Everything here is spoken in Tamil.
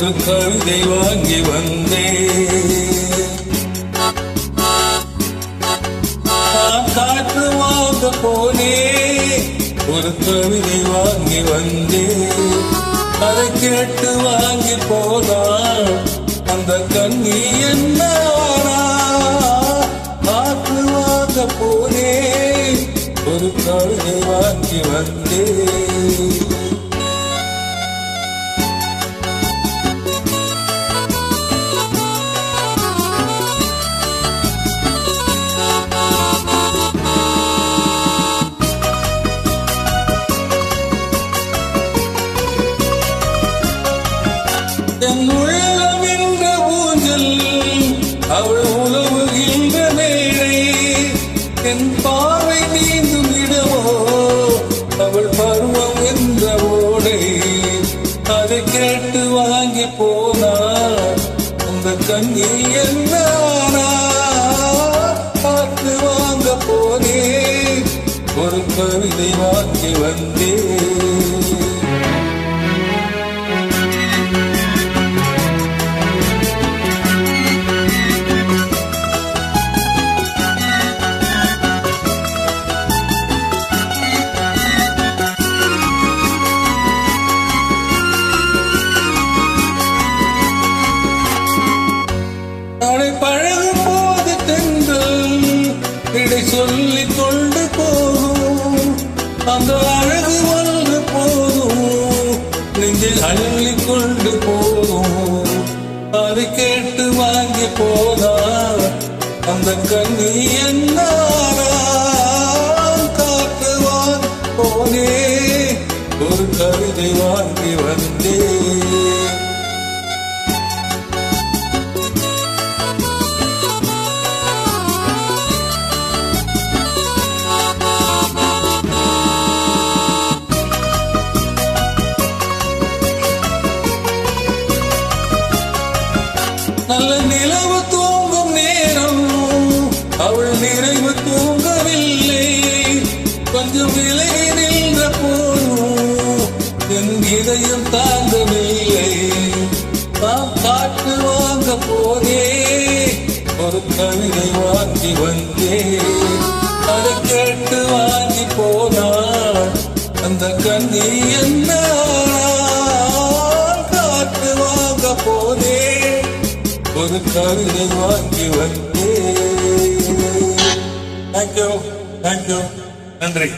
ஒரு கவிதை வாங்கி வந்தேன். நான் காற்று வாங்க போனேன், ஒரு கவிதை வாங்கி வந்தேன். அதை கேட்டு வாங்கி போனால் அந்த கண்ணி என்ன? காற்று வாங்க போனேன், ஒரு கவிதை வாங்கி வந்தேன். என் உள்ளமென்ற ஊஞ்சல் அவள் உலவுகின்ற மேடை, என் பார்வை நீந்தும் இடமோ அவள் பருவம் என்ற ஓடை. அதை கேட்டு வாங்கி போனார் அந்த கண்ணி என்ன? பார்த்து வாங்க போனேன், ஒரு கவிதை வாங்கி வந்தேன். பழகும் போது தென்றல் இடை சொல்லிக் கொண்டு போகும், அந்த அழகு வந்து போகும், நெஞ்சில் அள்ளிக் கொண்டு போகும். அதை கேட்டு வாங்கி போனார் அந்த கண்ணி என்ன? காற்று வாங்கி போனே, ஒரு கவிதை வாங்கி வந்தேன். நல்ல நிலவு தூங்கும் நேரம் அவள் நிறைவு தூங்கவில்லை, கொஞ்சம் விலகி நின்ற போதும் என் இதயம் தாங்கவில்லை. காற்று வாங்க போனே, ஒரு கவிதை வாங்கி வந்தேன். அதை கேட்டு வாங்கி போனாள் அந்த கண்ணி என்ன? காற்று வாங்க போனே, ஒரு கவிதை வாங்கி வந்தேன். தேங்க்யூ, நன்றி.